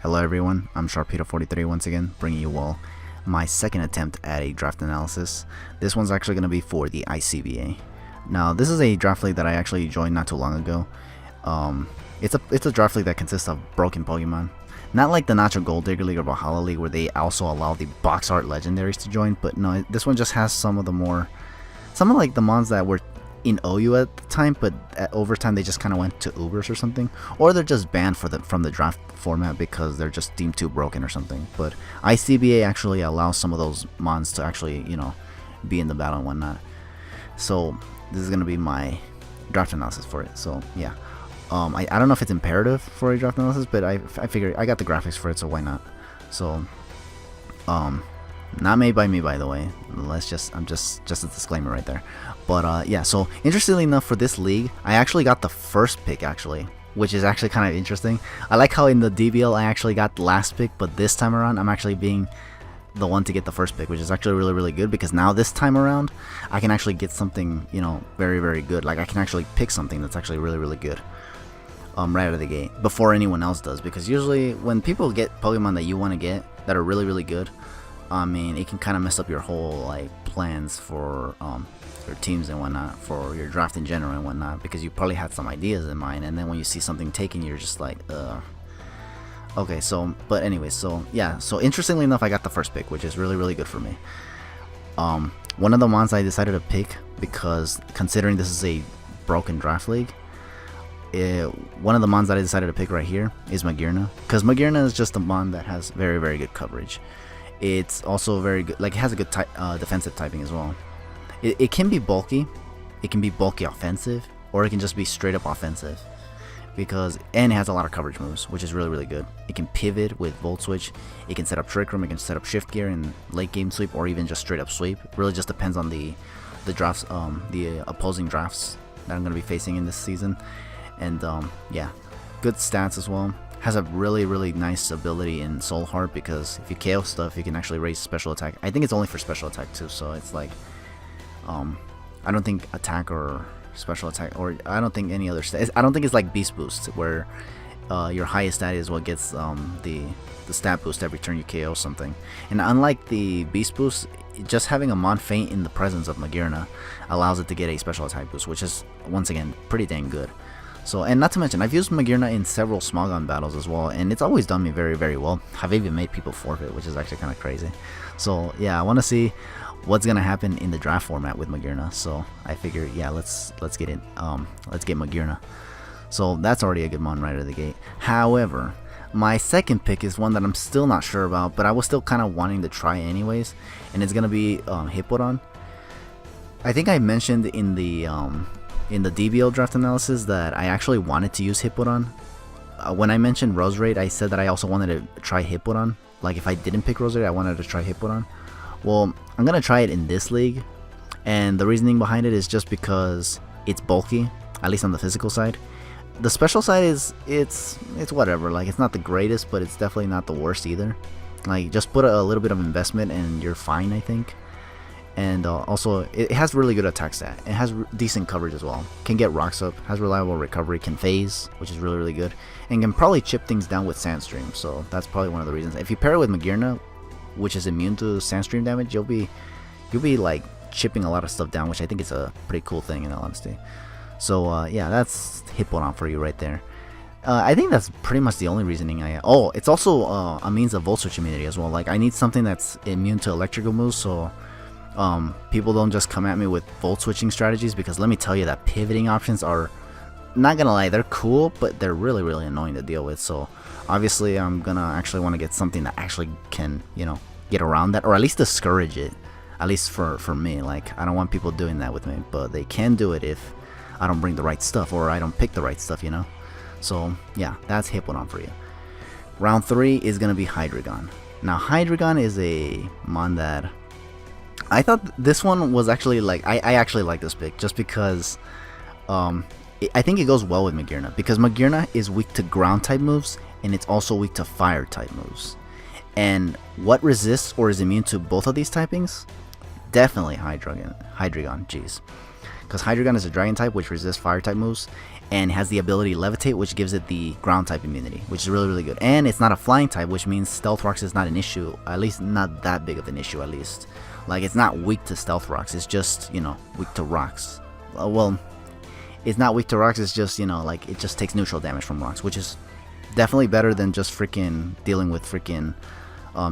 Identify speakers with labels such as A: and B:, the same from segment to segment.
A: Hello everyone, I'm Sharpedo43 once again, bringing you all my second attempt at a draft analysis. This one's actually going to be for the ICBA. Now, this is a draft league that I actually joined not too long ago. It's a draft league that consists of broken Pokemon. Not like the Nacho Gold Digger League or Valhalla League where they also allow the box art legendaries to join, but no, this one just has some of the mons that were in OU at the time, but over time they just kind of went to Ubers or something, or they're just banned from the draft format because they're just deemed too broken or something. But ICBA actually allows some of those mons to actually, be in the battle and whatnot. So this is gonna be my draft analysis for it. So yeah, I don't know if it's imperative for a draft analysis, but I figured I got the graphics for it, so why not? So not made by me, by the way. I'm just a disclaimer right there. But yeah, so interestingly enough, for this league, I actually got the first pick actually, which is actually kind of interesting. I like how in the DBL I actually got the last pick, but this time around I'm actually being the one to get the first pick, which is actually really good, because now this time around I can actually get something, very good. Like I can actually pick something that's actually really good right out of the gate before anyone else does, because usually when people get Pokemon that you want to get that are really good, I mean, it can kind of mess up your whole plans for your teams and whatnot, for your draft in general and whatnot, because you probably had some ideas in mind, and then when you see something taken, you're just like, okay. So, but anyway, so yeah. So interestingly enough, I got the first pick, which is really good for me. One of the mons I decided to pick, because considering this is a broken draft league, one of the mons that I decided to pick right here is Magearna, because Magearna is just a mon that has very good coverage. It's also very good, like it has a good defensive typing as well. It can be bulky, offensive, or it can just be straight up offensive, and it has a lot of coverage moves, which is really good. It can pivot with Volt Switch, it can set up Trick Room, it can set up Shift Gear and late game sweep, or even just straight up sweep. It really just depends on the drafts, the opposing drafts that I'm going to be facing in this season. And yeah, good stats as well. Has a really nice ability in Soul Heart, because if you KO stuff, you can actually raise special attack. I think it's only for special attack too, so it's like, I don't think attack or special attack, or I don't think any other stat. I don't think it's like Beast Boost, where your highest stat is what gets the stat boost every turn you KO something. And unlike the Beast Boost, just having a Mon Feint in the presence of Magearna allows it to get a special attack boost, which is once again pretty dang good. So, and not to mention, I've used Magearna in several Smogon battles as well, and it's always done me very well. I've even made people forfeit, which is actually kind of crazy. So yeah, I want to see what's gonna happen in the draft format with Magearna. So I figured, yeah, let's get it. Let's get Magearna. So that's already a good mon right out of the gate. However, my second pick is one that I'm still not sure about, but I was still kind of wanting to try anyways, and it's gonna be Hippowdon. I think I mentioned in the DBL draft analysis that I actually wanted to use Hippowdon. When I mentioned Roserade, I said that I also wanted to try Hippowdon. Like if I didn't pick Roserade, I wanted to try Hippowdon. Well, I'm gonna try it in this league, and the reasoning behind it is just because it's bulky, at least on the physical side. The special side is it's whatever. Like it's not the greatest, but it's definitely not the worst either. Like just put a little bit of investment and you're fine, I think. And also, it has really good attack stat. It has decent coverage as well. Can get rocks up, has reliable recovery, can phase, which is really good, and can probably chip things down with Sandstream. So that's probably one of the reasons. If you pair it with Magearna, which is immune to Sandstream damage, you'll be like chipping a lot of stuff down, which I think is a pretty cool thing in all honesty. So yeah, that's Hippowdon for you right there. I think that's pretty much the only reasoning I. Oh, it's also a means of Volt Switch immunity as well. Like I need something that's immune to electrical moves, so people don't just come at me with Volt Switching strategies, because let me tell you that pivoting options are, not gonna lie, they're cool, but they're really annoying to deal with. So obviously I'm gonna actually want to get something that actually can, get around that, or at least discourage it, at least for me. Like I don't want people doing that with me, but they can do it if I don't bring the right stuff, or I don't pick the right stuff, So yeah, that's Hippowdon for you. Round 3 is gonna be Hydreigon. Now Hydreigon is a mon that I thought this one was actually like, I actually like this pick just because I think it goes well with Magearna, because Magearna is weak to ground type moves, and it's also weak to fire type moves. And what resists or is immune to both of these typings? Definitely Hydreigon, jeez. because Hydreigon is a dragon type which resists fire type moves, and has the ability to levitate, which gives it the ground type immunity, which is really good. And it's not a flying type, which means stealth rocks is not an issue, at least not that big of an issue, at least. Like, it's not weak to stealth rocks, it's just, you know, weak to rocks. Well, it's not weak to rocks, it's just, you know, like, it just takes neutral damage from rocks, which is definitely better than just freaking dealing with freaking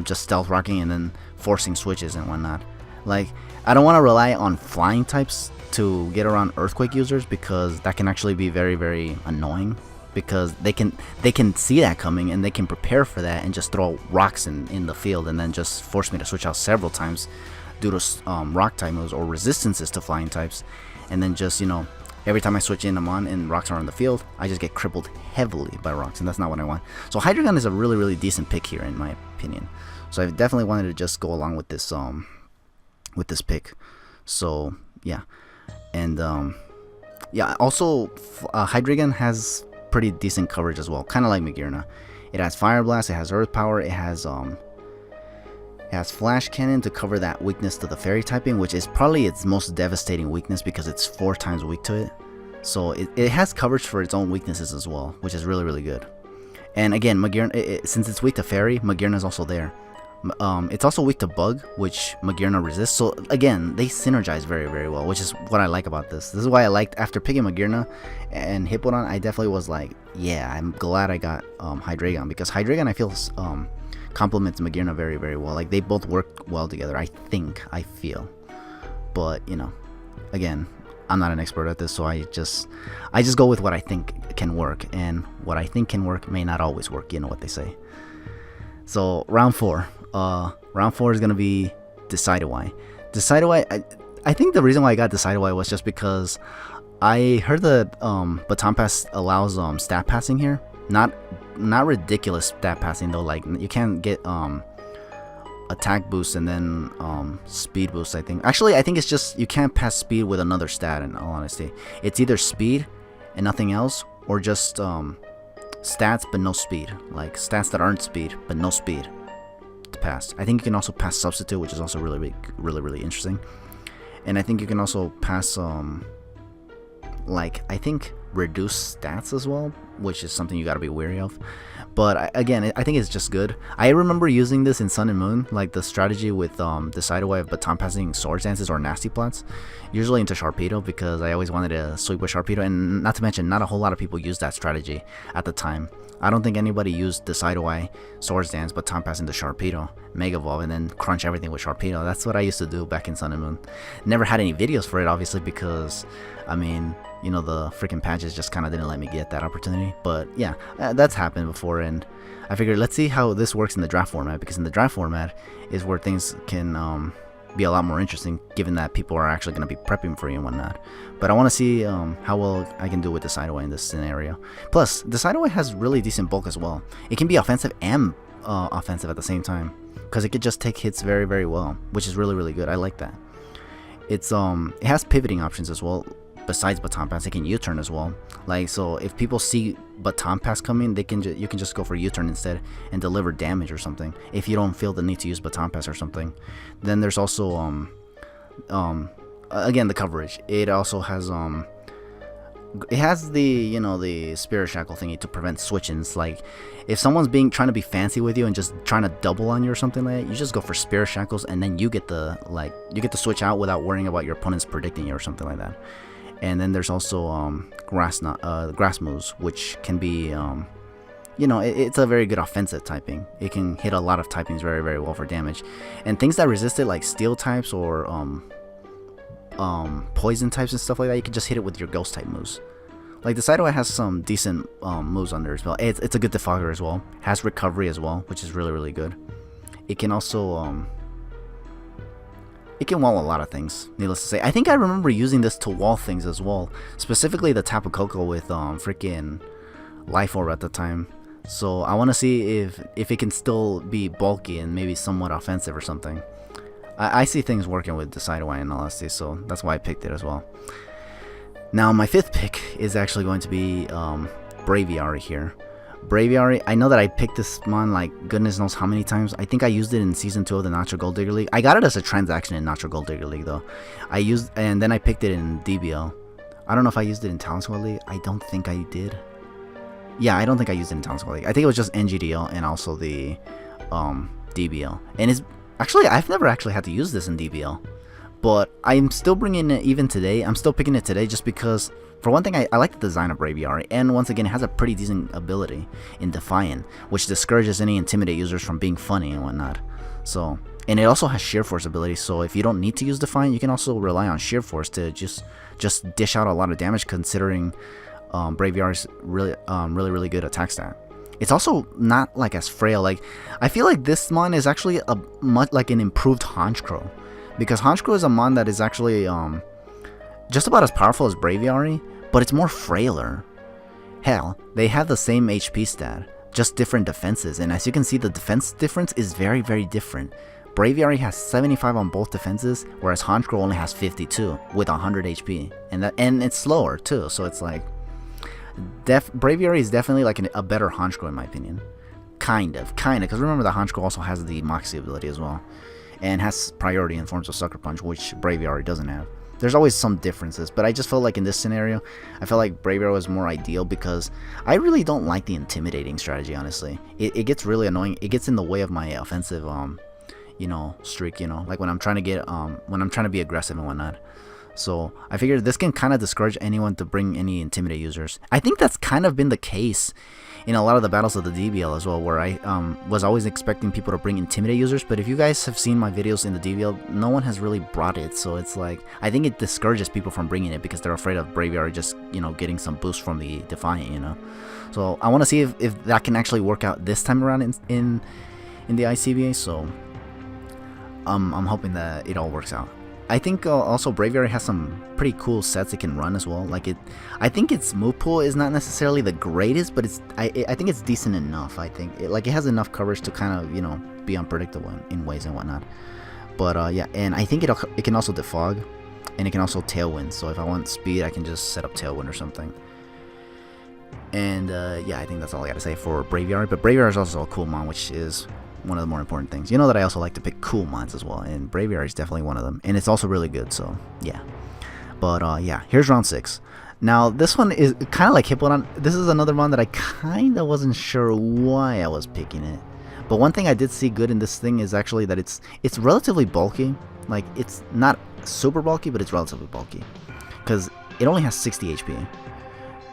A: just stealth rocking and then forcing switches and whatnot. Like, I don't want to rely on flying types to get around earthquake users, because that can actually be very annoying, because they can see that coming and they can prepare for that and just throw rocks in the field and then just force me to switch out several times due to rock type moves or resistances to flying types, and then just, you know, every time I switch in them on and rocks are on the field, I just get crippled heavily by rocks, and that's not what I want. So Hydreigon is a really decent pick here in my opinion. So I definitely wanted to just go along with this pick. So yeah, and yeah, also Hydreigon has pretty decent coverage as well, kind of like Magearna. It has Fire Blast, it has Earth Power, it has Flash Cannon to cover that weakness to the Fairy typing, which is probably its most devastating weakness because it's 4 times weak to it. So it has coverage for its own weaknesses as well, which is really good. And again, Magearna, since it's weak to Fairy, Magearna is also there. It's also weak to Bug, which Magearna resists. So again, they synergize very well, which is what I like about this. This is why I liked, after picking Magearna and Hippowdon, I definitely was like, yeah, I'm glad I got Hydreigon, because Hydreigon I feel complements Magearna very well. Like, they both work well together, I feel. But, you know, again, I'm not an expert at this, so I just go with what I think can work, and what I think can work may not always work, you know what they say. So round 4 is gonna be Decidueye. I think the reason why I got Decidueye was just because I heard that Baton Pass allows stat passing here. Not ridiculous stat passing though, like you can't get attack boost and then speed boost. I think it's just you can't pass speed with another stat, in all honesty. It's either speed and nothing else, or just stats but no speed, like stats that aren't speed but no speed to pass. I think you can also pass substitute, which is also really interesting. And I think you can also pass like, I think reduce stats as well, which is something you got to be wary of. But again, I think it's just good. I remember using this in Sun and Moon, like the strategy with Decidueye of baton passing Swords Dances or Nasty Plots, usually into Sharpedo, because I always wanted to sweep with Sharpedo, and not to mention, not a whole lot of people used that strategy at the time. I don't think anybody used Decidueye, Swords Dance, baton passing to Sharpedo, Mega Evolve, and then crunch everything with Sharpedo. That's what I used to do back in Sun and Moon. Never had any videos for it, obviously, because, I mean, you know, the freaking patches just kind of didn't let me get that opportunity. But yeah, that's happened before, and I figured let's see how this works in the draft format, because in the draft format is where things can be a lot more interesting, given that people are actually going to be prepping for you and whatnot. But I want to see how well I can do with Decidueye in this scenario. Plus, Decidueye has really decent bulk as well. It can be offensive and offensive at the same time, because it could just take hits very well, which is really good. I like that. It has pivoting options as well. Besides baton pass, it can U-turn as well. Like, so if people see baton pass coming, they can you can just go for U-turn instead and deliver damage or something, if you don't feel the need to use baton pass or something. Then there's also again, the coverage. It also has it has the, you know, the Spirit Shackle thingy to prevent switch-ins. Like, if someone's trying to be fancy with you and just trying to double on you or something like that, you just go for Spirit Shackles, and then you get the switch out without worrying about your opponents predicting you or something like that. And then there's also grass moves, which can be you know, it's a very good offensive typing. It can hit a lot of typings very well for damage, and things that resist it, like steel types or poison types and stuff like that, you can just hit it with your ghost type moves. Like, the Decidueye has some decent moves on there as well. It's a good defogger as well. Has recovery as well, which is really good. It can also it can wall a lot of things, needless to say. I think I remember using this to wall things as well, specifically the Tapu Koko with freaking Life Orb at the time. So I want to see if it can still be bulky and maybe somewhat offensive or something. I see things working with Decidueye in all honesty, so that's why I picked it as well. Now my 5th pick is actually going to be Braviary here. Braviary, I know that I picked this mon like goodness knows how many times. I think I used it in season 2 of the Natural Gold Digger League. I got it as a transaction in Natural Gold Digger League though. And then I picked it in DBL. I don't know if I used it in Talent Squad League. I don't think I did. Yeah, I don't think I used it in Talent Squad League. I think it was just NGDL and also the DBL. And it's actually, I've never actually had to use this in DBL. But I'm still bringing it even today. I'm still picking it today just because, for one thing, I like the design of Braviary, and once again, it has a pretty decent ability in Defiant, which discourages any Intimidate users from being funny and whatnot. So, and it also has Sheer Force ability, so if you don't need to use Defiant, you can also rely on Sheer Force to just dish out a lot of damage, considering Braviary's really good attack stat. It's also not like as frail. Like, I feel like this mon is actually a much like an improved Honchkrow. Because Honchkrow is a mon that is actually just about as powerful as Braviary, but it's more frailer. Hell, they have the same HP stat, just different defenses, and as you can see, the defense difference is very different. Braviary has 75 on both defenses, whereas Honchkrow only has 52 with 100 HP, and it's slower too. So it's like, Braviary is definitely like a better Honchkrow in my opinion. Kind of, because remember that Honchkrow also has the Moxie ability as well, and has priority in forms of Sucker Punch, which Braviary doesn't have. There's always some differences, but I just felt like in this scenario, I felt like Braviary was more ideal because I really don't like the intimidating strategy, honestly. It gets really annoying. It gets in the way of my offensive, streak, like when I'm trying to be aggressive and whatnot. So I figured this can kind of discourage anyone to bring any Intimidate users. I think that's kind of been the case in a lot of the battles of the DBL as well, where I was always expecting people to bring Intimidate users, but if you guys have seen my videos in the DBL, no one has really brought it, so it's like, I think it discourages people from bringing it because they're afraid of Braviary just, getting some boost from the Defiant, So I want to see if that can actually work out this time around in the ICBA, so I'm hoping that it all works out. I think also Braviary has some pretty cool sets it can run as well. I think its move pool is not necessarily the greatest, but I think it's decent enough. I think it has enough coverage to kind of be unpredictable in ways and whatnot. But yeah, and I think it can also defog, and it can also tailwind. So if I want speed, I can just set up tailwind or something. And yeah, I think that's all I gotta say for Braviary. But Braviary is also a cool mon, which is one of the more important things. You know that I also like to pick cool mons as well, and Braviary is definitely one of them, and it's also really good, so yeah. But yeah, here's round 6. Now this one is kind of like Hippodon. This is another mon that I kind of wasn't sure why I was picking it, but one thing I did see good in this thing is actually that it's relatively bulky. Like, it's not super bulky, but it's relatively bulky, because it only has 60 HP,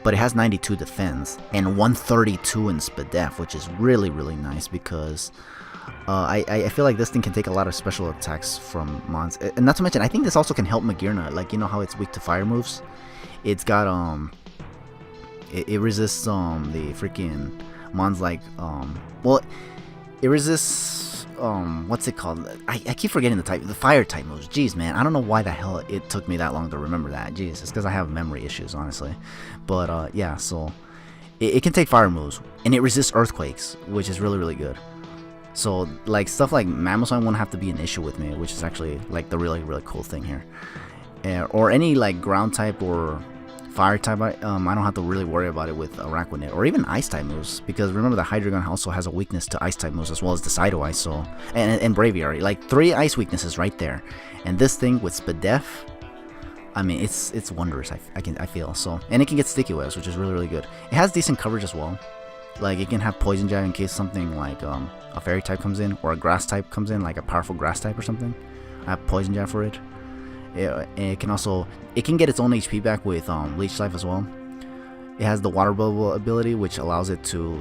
A: but it has 92 defense and 132 in SPDEF, which is really nice because I feel like this thing can take a lot of special attacks from mons, and not to mention I think this also can help Magearna. Like, how it's weak to fire moves. It's got it resists the freaking mons like well, it resists what's it called? I keep forgetting the fire type moves. Jeez, man, I don't know why the hell it took me that long to remember that. Jeez, it's because I have memory issues, honestly. But yeah, so it can take fire moves, and it resists earthquakes, which is really good. So like stuff like Mammoth won't have to be an issue with me, which is actually like the really cool thing here. Or any like ground type or fire type, I don't have to really worry about it with Araquanid, or even ice type moves, because remember the Hydreigon also has a weakness to ice type moves as well as the Decidueye, so and Braviary, like 3 ice weaknesses right there. And this thing with SPDEF, I mean, it's wondrous. I feel so, and it can get sticky webs, which is really good. It has decent coverage as well. Like, it can have Poison Jab in case something like a Fairy type comes in, or a Grass type comes in, like a powerful Grass type or something. I have Poison Jab for it. It can get its own HP back with Leech Life as well. It has the Water Bubble ability, which allows it to,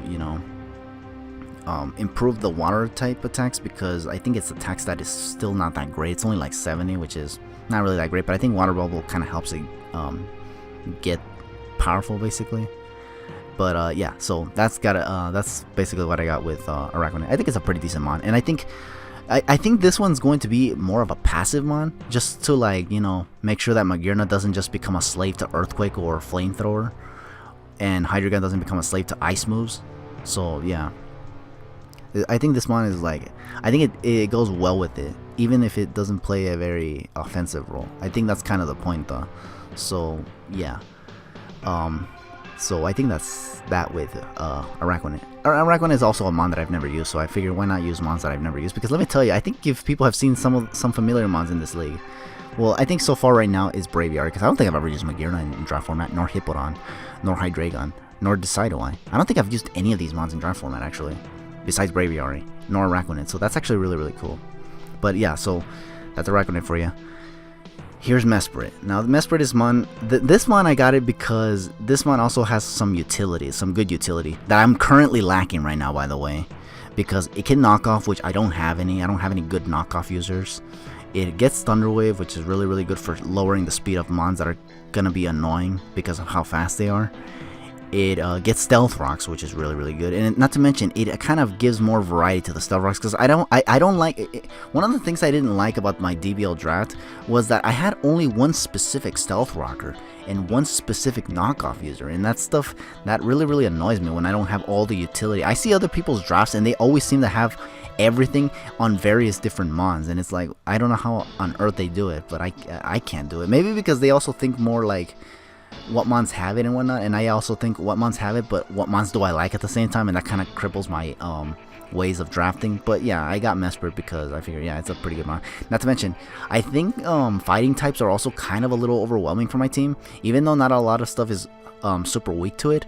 A: improve the water type attacks, because I think its attack stat is still not that great. It's only like 70, which is not really that great, but I think Water Bubble kind of helps it get powerful, basically. But yeah, so that's basically what I got with Araquanid. I think it's a pretty decent mon, and I think this one's going to be more of a passive mon, just to, like, make sure that Magearna doesn't just become a slave to Earthquake or Flamethrower, and Hydreigon doesn't become a slave to Ice moves. So yeah, I think this mon is like, I think it goes well with it, even if it doesn't play a very offensive role. I think that's kind of the point though. So yeah, So I think that's that with Araquanid. Araquanid is also a mon that I've never used, so I figured why not use mons that I've never used? Because let me tell you, I think if people have seen some familiar mons in this league, well, I think so far right now is Braviary, because I don't think I've ever used Magearna in draft format, nor Hippowdon, nor Hydreigon, nor Decidueye. I don't think I've used any of these mons in draft format, actually, besides Braviary, nor Araquanid, so that's actually really, really cool. But yeah, so that's Araquanid for you. Here's Mesprit. Now, the Mesprit is mon. This mon I got it because this mon also has some utility, some good utility that I'm currently lacking right now, by the way, because it can knock off, which I don't have any. I don't have any good knockoff users. It gets Thunder Wave, which is really, really good for lowering the speed of mons that are gonna be annoying because of how fast they are. It gets Stealth Rocks, which is really, really good, and not to mention, it kind of gives more variety to the Stealth Rocks, because I don't like it. One of the things I didn't like about my DBL draft was that I had only one specific Stealth Rocker and one specific knockoff user, and that stuff, that really, really annoys me when I don't have all the utility. I see other people's drafts, and they always seem to have everything on various different mons, and it's like, I don't know how on earth they do it, but I can't do it. Maybe because they also think more like what mons have it and whatnot, and I also think what mons have it, but what mons do I like at the same time, and that kind of cripples my ways of drafting. But yeah, I got Mesprit because I figured, yeah, it's a pretty good mon. Not to mention, I think fighting types are also kind of a little overwhelming for my team, even though not a lot of stuff is super weak to it.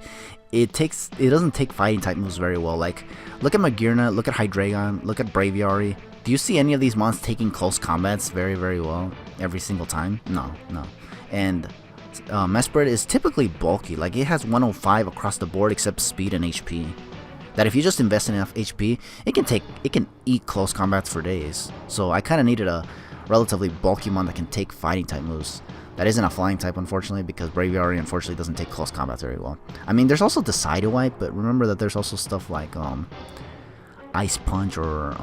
A: It doesn't take fighting type moves very well. Like, look at Magearna, look at Hydreigon, look at Braviary. Do you see any of these mons taking close combats very, very well every single time? No. And Mesprit is typically bulky, like it has 105 across the board except speed and HP. That if you just invest in enough HP, it can eat close combats for days. So I kind of needed a relatively bulky mon that can take fighting type moves. That isn't a flying type, unfortunately, because Braviary unfortunately doesn't take close combats very well. I mean, there's also Decidueye, but remember that there's also stuff like Ice Punch or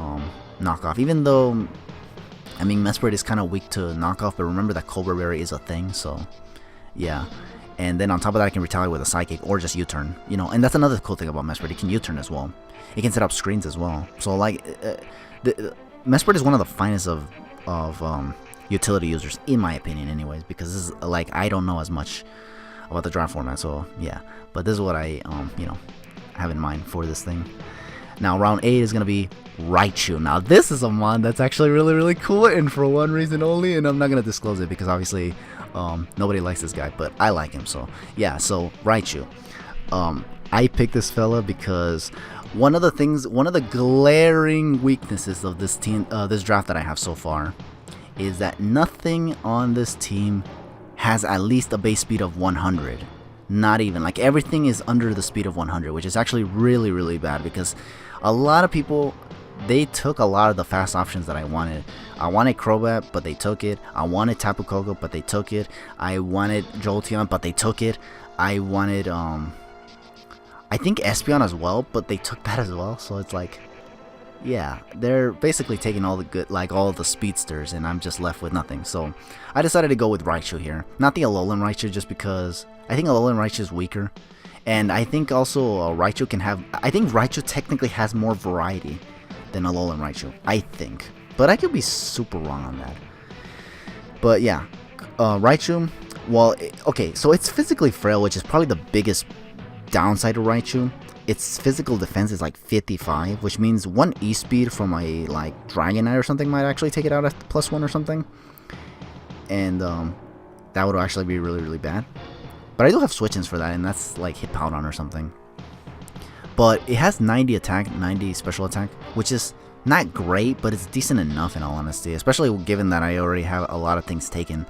A: Knockoff. Even though, I mean, Mesprit is kind of weak to Knockoff, but remember that Cobra Berry is a thing, so yeah. And then on top of that, I can retaliate with a Psychic or just U-turn, you know. And that's another cool thing about Mesprit. It can U-turn as well. It can set up screens as well. So like, Mesprit is one of the finest of utility users, in my opinion, anyways. Because this is like, I don't know as much about the draft format, so yeah. But this is what I you know, have in mind for this thing. Now round 8 is gonna be Raichu. Now this is a mon that's actually really, really cool, and for one reason only, and I'm not gonna disclose it because obviously nobody likes this guy, but I like him. So yeah, so Raichu. I picked this fella because one of the glaring weaknesses of this team, this draft that I have so far, is that nothing on this team has at least a base speed of 100. Not even, like, everything is under the speed of 100, which is actually really, really bad, because a lot of people, they took a lot of the fast options that I wanted. I wanted Crobat, but they took it. I wanted Tapu Koko, but they took it. I wanted Jolteon, but they took it. I wanted, I think Espeon as well, but they took that as well. So it's like, yeah, they're basically taking all the good, like all the speedsters, and I'm just left with nothing. So I decided to go with Raichu here. Not the Alolan Raichu, just because I think Alolan Raichu is weaker. And I think also Raichu can have, I think Raichu technically has more variety than Alolan Raichu, I think. But I could be super wrong on that. But yeah, Raichu, well, okay, so it's physically frail, which is probably the biggest downside of Raichu. Its physical defense is like 55, which means one E-speed from a like Dragonite or something might actually take it out at +1 or something. And that would actually be really, really bad. But I do have switch-ins for that, and that's like Hippowdon or something. But it has 90 attack, 90 special attack, which is not great, but it's decent enough in all honesty, especially given that I already have a lot of things taken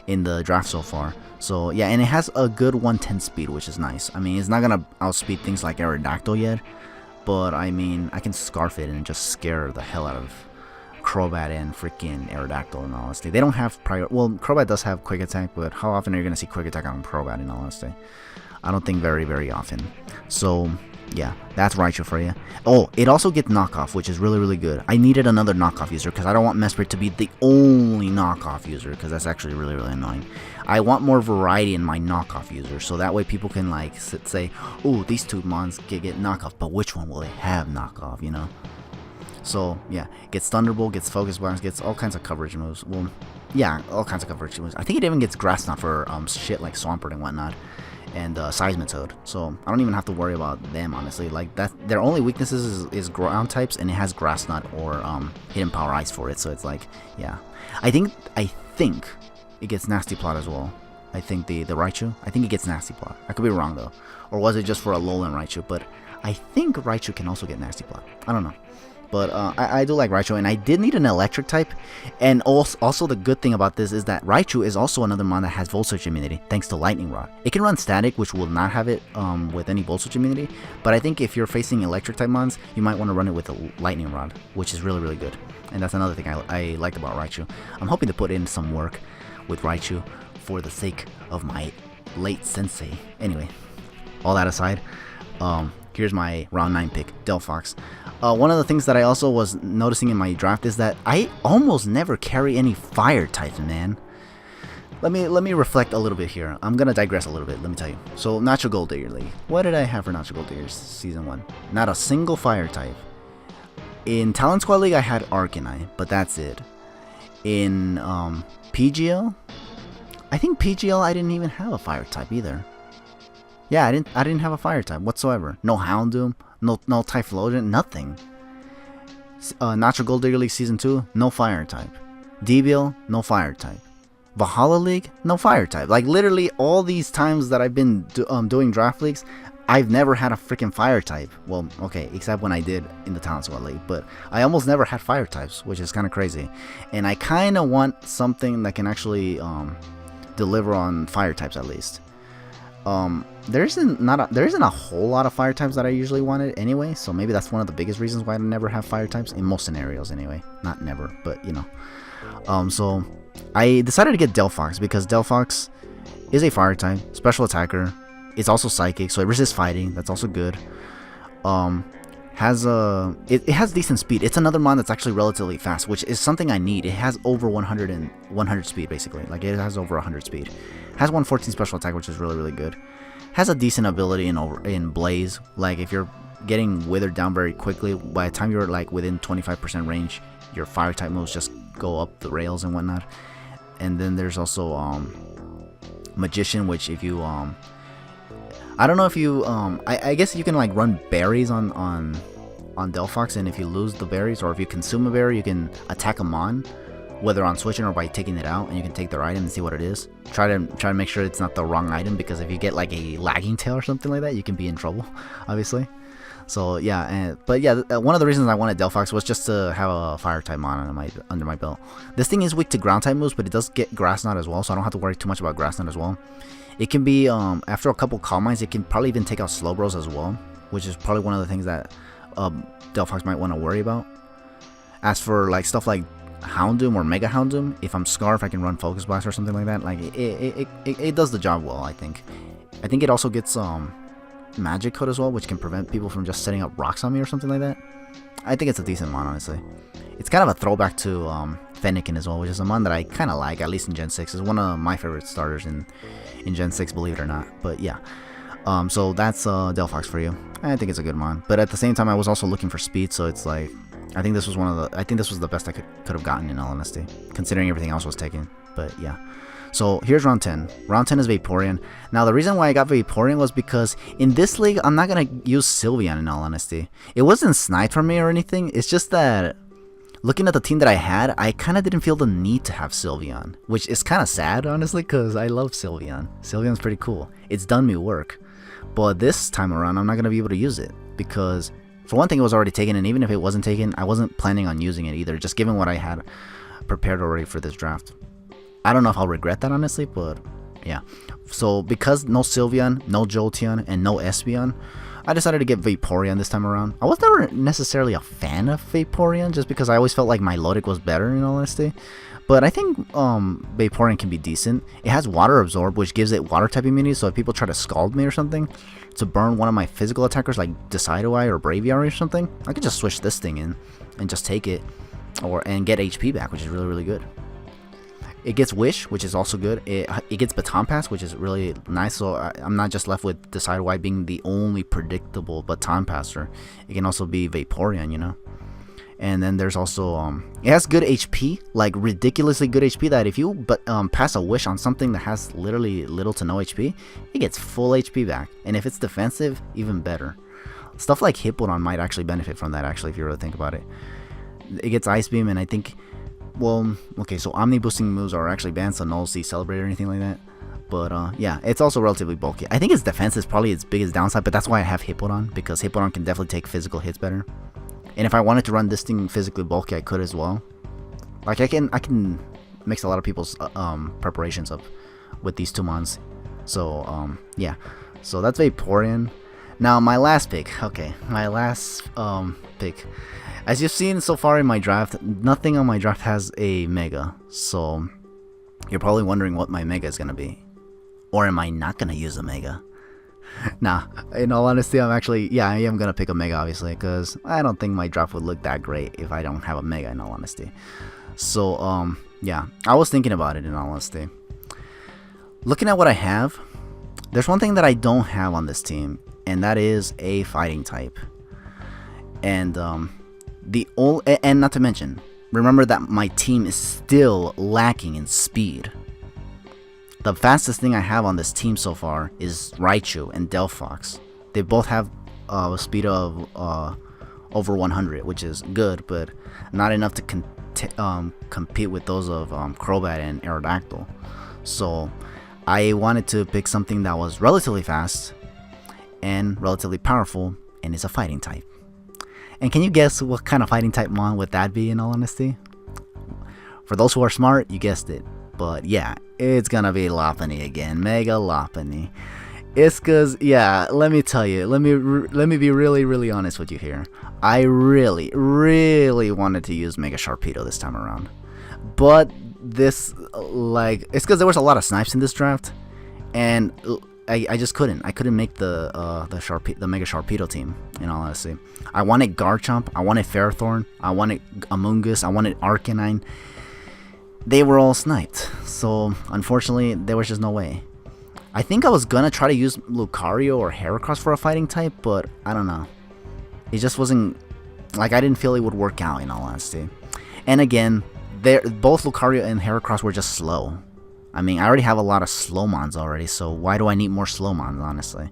A: in the draft so far. So yeah, and it has a good 110 speed, which is nice. I mean, it's not gonna outspeed things like Aerodactyl yet, but I mean, I can Scarf it and just scare the hell out of Crobat and freaking Aerodactyl in all honesty. They don't have well, Crobat does have quick attack, but how often are you gonna see quick attack on Crobat in all honesty? I don't think very, very often. So yeah, that's Raichu for you. Oh, it also gets knockoff, which is really, really good. I needed another knockoff user because I don't want Mesprit to be the only knockoff user, because that's actually really, really annoying. I want more variety in my knockoff users, so that way people can like say, oh, these two mons get knockoff, but which one will they have knockoff, you know? So yeah, gets Thunderbolt, gets Focus Blast, gets all kinds of coverage moves. Well, yeah, all kinds of coverage moves. I think it even gets Grass Knot for shit like Swampert and whatnot. and Seismitoad. So I don't even have to worry about them, honestly. Like, that, their only weaknesses is ground types, and it has Grass Knot or Hidden Power Ice for it. So it's like, yeah. I think it gets Nasty Plot as well. I think the Raichu, I think it gets Nasty Plot. I could be wrong though. Or was it just for Alolan Raichu? But I think Raichu can also get Nasty Plot. I don't know. But I do like Raichu, and I did need an electric type. And also the good thing about this is that Raichu is also another mon that has Volt Switch immunity, thanks to Lightning Rod. It can run Static, which will not have it with any Volt Switch immunity. But I think if you're facing electric type mons, you might want to run it with a Lightning Rod, which is really, really good. And that's another thing I liked about Raichu. I'm hoping to put in some work with Raichu for the sake of my late sensei. Anyway, all that aside, here's my round 9 pick, Delphox. One of the things that I also was noticing in my draft is that I almost never carry any fire types, man. Let me reflect a little bit here. I'm gonna digress a little bit, let me tell you. So, Natural Gold Digger League. What did I have for Natural Gold Diggers Season 1? Not a single fire type. In Talent Squad League, I had Arcanine, but that's it. In PGL, I think PGL I didn't even have a fire type either. Yeah, I didn't have a fire type whatsoever. No Houndoom, no Typhlosion, nothing. Natural Gold Digger League Season 2, no fire type. DBL, no fire type. Valhalla League, no fire type. Like, literally all these times that I've been doing draft leagues, I've never had a freaking fire type. Well, okay, except when I did in the Talent Squad League, but I almost never had fire types, which is kind of crazy. And I kind of want something that can actually deliver on fire types at least. There isn't a whole lot of fire types that I usually wanted anyway, so maybe that's one of the biggest reasons why I never have fire types in most scenarios anyway. Not never, but you know. So I decided to get Delphox because Delphox is a fire type, special attacker. It's also psychic, so it resists fighting. That's also good. It has decent speed. It's another mon that's actually relatively fast, which is something I need. It has over 100 speed basically. Like, it has over 100 speed. Has 114 special attack, which is really, really good. Has a decent ability in Blaze. Like, if you're getting withered down very quickly, by the time you're like within 25% range, your fire type moves just go up the rails and whatnot. And then there's also Magician, which if you I don't know if you I guess you can like run berries on Delphox, and if you lose the berries or if you consume a berry, you can attack a mon, whether on switching or by taking it out, and you can take their item and see what it is. Try to make sure it's not the wrong item, because if you get like a lagging tail or something like that, you can be in trouble, obviously. So yeah, but yeah, one of the reasons I wanted Delphox was just to have a fire type mon under my belt. This thing is weak to ground type moves, but it does get Grass Knot as well, so I don't have to worry too much about Grass Knot as well. It can be after a couple Calm Minds, it can probably even take out Slowbros as well, which is probably one of the things that Delphox might want to worry about. As for like stuff like Houndoom or Mega Houndoom, if I'm Scarf, I can run Focus Blast or something like that. Like, it does the job well, I think. I think it also gets Magic Coat as well, which can prevent people from just setting up rocks on me or something like that. I think it's a decent mon, honestly. It's kind of a throwback to Fennekin as well, which is a mon that I kind of like, at least in Gen 6. It's one of my favorite starters in Gen 6, believe it or not. But yeah, so that's Delphox for you. I think it's a good mon, but at the same time, I was also looking for speed, so it's like, I think this was the best I could have gotten, in all honesty, considering everything else was taken. But yeah. So here's round 10. Round 10 is Vaporeon. Now, the reason why I got Vaporeon was because in this league, I'm not going to use Sylveon, in all honesty. It wasn't sniped from me or anything. It's just that looking at the team that I had, I kind of didn't feel the need to have Sylveon, which is kind of sad, honestly, because I love Sylveon. Sylveon's pretty cool. It's done me work. But this time around, I'm not going to be able to use it because, for one thing, it was already taken, and even if it wasn't taken, I wasn't planning on using it either, just given what I had prepared already for this draft. I don't know if I'll regret that, honestly, but yeah. So because no Sylveon, no Jolteon, and no Espeon, I decided to get Vaporeon this time around. I was never necessarily a fan of Vaporeon, just because I always felt like Milotic was better, in all honesty. But I think Vaporeon can be decent. It has Water Absorb, which gives it water type immunity, so if people try to Scald me or something to burn one of my physical attackers like Decidueye or Braviary or something, I could just switch this thing in and just take it and get HP back, which is really, really good. It gets Wish, which is also good. It gets Baton Pass, which is really nice, so I'm not just left with Decidueye being the only predictable Baton Passer. It can also be Vaporeon, you know. And then there's also it has good HP, like ridiculously good HP, that if you pass a wish on something that has literally little to no HP, it gets full HP back. And if it's defensive, even better. Stuff like Hippodon might actually benefit from that, actually, if you really think about it. It gets Ice Beam, and I think, well, okay, so Omni boosting moves are actually banned, so no see Celebrate or anything like that. But yeah, it's also relatively bulky. I think its defense is probably its biggest downside, but that's why I have Hippodon, because Hippodon can definitely take physical hits better. And if I wanted to run this thing physically bulky, I could as well. Like I can mix a lot of people's preparations up with these two mons. So yeah, so that's Vaporeon. Now my last pick. Okay, my last pick. As you've seen so far in my draft, nothing on my draft has a Mega. So you're probably wondering what my Mega is gonna be, or am I not gonna use a Mega? Nah, in all honesty, I am gonna pick a Mega, obviously, because I don't think my draft would look that great if I don't have a Mega, in all honesty. So yeah, I was thinking about it, in all honesty. Looking at what I have, there's one thing that I don't have on this team, and that is a fighting type. And and not to mention, remember that my team is still lacking in speed. The fastest thing I have on this team so far is Raichu and Delphox. They both have a speed of over 100, which is good, but not enough to compete with those of Crobat and Aerodactyl. So I wanted to pick something that was relatively fast and relatively powerful, and is a fighting type. And can you guess what kind of fighting type mon would that be, in all honesty? For those who are smart, you guessed it. But yeah, it's gonna be Lopunny again, Mega Lopunny. It's cause, yeah, let me tell you, let me be really honest with you here. I really wanted to use Mega Sharpedo this time around, but this, like, it's cause there was a lot of snipes in this draft, and I just couldn't. I couldn't make the Mega Sharpedo team, in all honesty. I wanted Garchomp, I wanted Ferrothorn, I wanted Amoonguss, I wanted Arcanine. They were all sniped, so unfortunately there was just no way. I think I was gonna try to use Lucario or Heracross for a fighting type, but I don't know. It just wasn't, like, I didn't feel it would work out, in all honesty. And again, both Lucario and Heracross were just slow. I mean, I already have a lot of slow mons already, so why do I need more slow mons, honestly?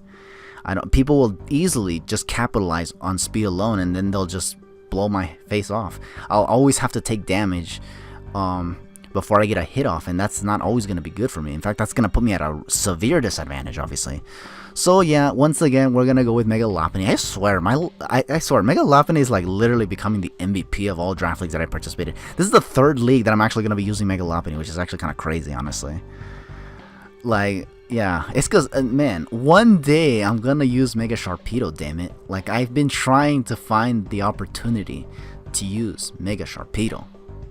A: People will easily just capitalize on speed alone, and then they'll just blow my face off. I'll always have to take damage before I get a hit off, and that's not always going to be good for me. In fact, that's going to put me at a severe disadvantage, obviously. So yeah, once again, we're going to go with Mega Lopunny. I swear, I swear, Mega Lopunny is like literally becoming the MVP of all draft leagues that I participated. This is the third league that I'm actually going to be using Mega Lopunny, which is actually kind of crazy, honestly. Like, yeah, it's because, man, one day I'm going to use Mega Sharpedo, damn it. Like, I've been trying to find the opportunity to use Mega Sharpedo,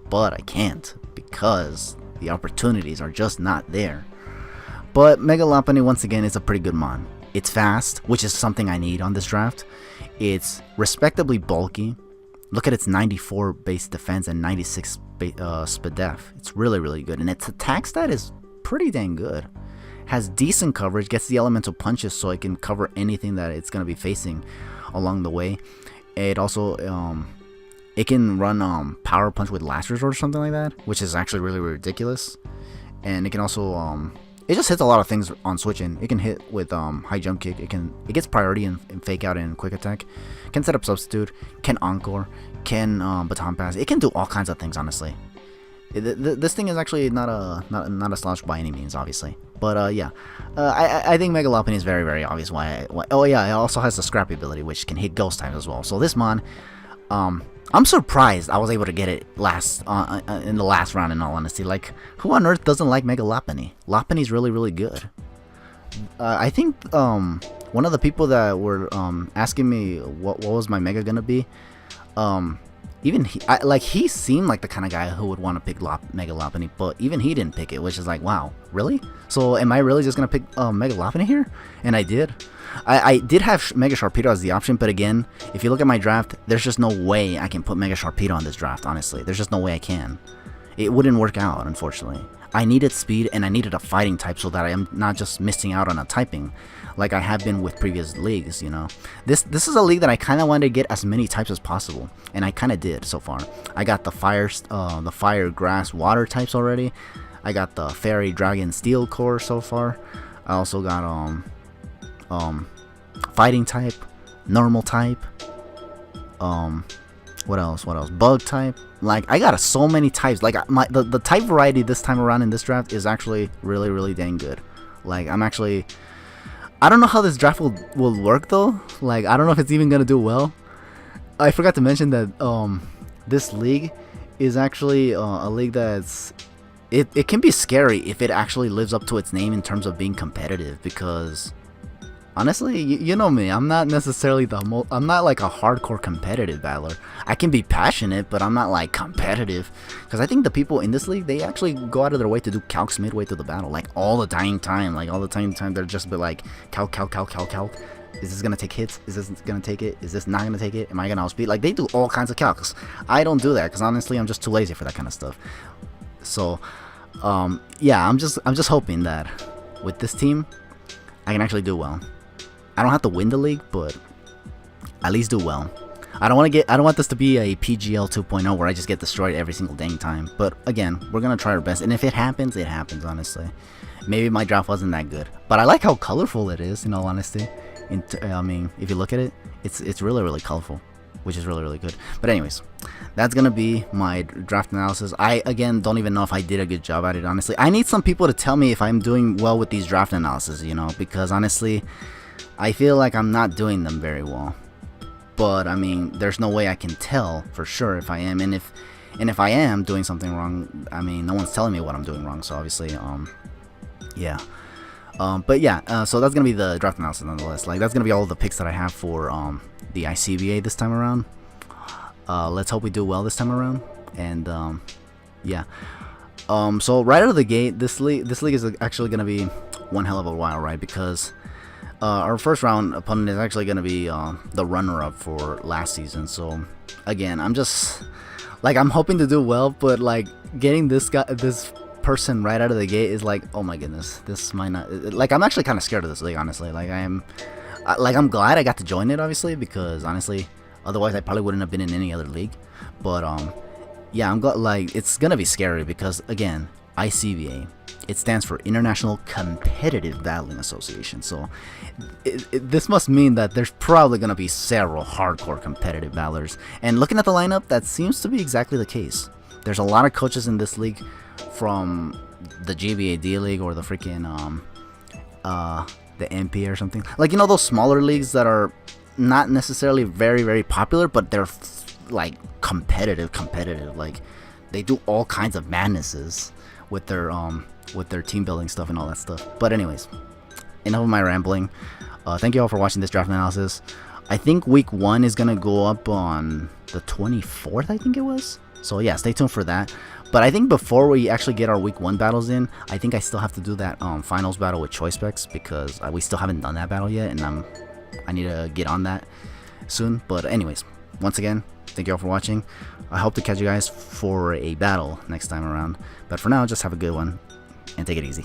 A: but I can't, because the opportunities are just not there. But Mega Lopunny, once again, is a pretty good mon. It's fast, which is something I need on this draft. It's respectably bulky. Look at its 94 base defense and 96 SPDEF. It's really good, and its attack stat is pretty dang good. Has decent coverage, gets the elemental punches so it can cover anything that it's going to be facing along the way. It also it can run Power Punch with Last Resort or something like that, which is actually really ridiculous. And it can also it just hits a lot of things on switching. It can hit with High Jump Kick. It gets priority in Fake Out and Quick Attack. Can set up Substitute. Can Encore. Can Baton Pass. It can do all kinds of things, honestly. This thing is actually not a slouch by any means, obviously. But yeah, I think Mega Lopunny is very obvious why. Oh yeah, it also has the Scrappy ability, which can hit Ghost types as well. So this mon, I'm surprised I was able to get it in the last round, in all honesty. Like, who on earth doesn't like Mega Lopunny? Lopunny's really good. I think one of the people that were asking me what was my Mega gonna be, even he seemed like the kind of guy who would want to pick Mega Lopunny, but even he didn't pick it, which is like, wow, really? So am I really just gonna pick Mega Lopunny here? And I did. I did have Mega Sharpedo as the option, but again, if you look at my draft, there's just no way I can put Mega Sharpedo on this draft, honestly. There's just no way I can. it wouldn't work out, unfortunately. I needed speed and I needed a fighting type so that I am not just missing out on a typing like I have been with previous leagues, you know. This is a league that I kind of wanted to get as many types as possible, and I kind of did so far. I got the fire, grass, water types already. I got the fairy, dragon, steel core so far. I also got fighting type, normal type, what else? Bug type. Like, I got so many types. Like, the type variety this time around in this draft is actually really, really dang good. Like, I don't know how this draft will work though. Like, I don't know if it's even gonna do well. I forgot to mention that this league is actually a league that's it can be scary if it actually lives up to its name in terms of being competitive, because honestly, you know me, I'm not necessarily I'm not like a hardcore competitive battler. I can be passionate, but I'm not like competitive, because I think the people in this league, they actually go out of their way to do calcs midway through the battle, like all the dang time, they're just be like calc. Is this gonna take hits? Is this gonna take it? Is this not gonna take it? Am I gonna outspeed? Like, they do all kinds of calcs. I don't do that because honestly, I'm just too lazy for that kind of stuff. So, yeah, I'm just hoping that with this team, I can actually do well. I don't have to win the league, but at least do well. I don't want this to be a PGL 2.0 where I just get destroyed every single dang time. But again, we're gonna try our best, and if it happens, it happens. Honestly, maybe my draft wasn't that good, but I like how colorful it is. In all honesty, I mean, if you look at it, it's really, really colorful, which is really, really good. But anyways, that's gonna be my draft analysis. I again don't even know if I did a good job at it. Honestly, I need some people to tell me if I'm doing well with these draft analysis. You know, because honestly, I feel like I'm not doing them very well. But I mean, there's no way I can tell for sure if I am, and if I am doing something wrong, I mean, no one's telling me what I'm doing wrong. So obviously, yeah. But yeah, so that's gonna be the draft analysis nonetheless. Like, that's gonna be all the picks that I have for the ICBA this time around. Let's hope we do well this time around. And yeah. So right out of the gate, this league is actually gonna be one hell of a while, right? Because our first round opponent is actually going to be the runner-up for last season. So again, I'm just like, I'm hoping to do well, but like, getting this person right out of the gate is like, oh my goodness, this might not, like, I'm actually kind of scared of this league, honestly. Like, I'm glad I got to join it, obviously, because honestly, otherwise I probably wouldn't have been in any other league. But yeah, I'm glad. Like, it's gonna be scary because again, ICBA, it stands for International Competitive Battling Association. So this must mean that there's probably going to be several hardcore competitive battlers. And looking at the lineup, that seems to be exactly the case. There's a lot of coaches in this league from the GBA D League or the freaking the MP or something. Like, you know, those smaller leagues that are not necessarily very, very popular, but they're like competitive. Like, they do all kinds of madnesses with their team building stuff and all that stuff. But anyways, enough of my rambling. Thank you all for watching this draft analysis. I think week 1 is gonna go up on the 24th, I think it was. So yeah, stay tuned for that. But I think before we actually get our week 1 battles in, I think I still have to do that finals battle with choice specs, because we still haven't done that battle yet, and I need to get on that soon. But anyways, once again, thank you all for watching. I hope to catch you guys for a battle next time around. But for now, just have a good one and take it easy.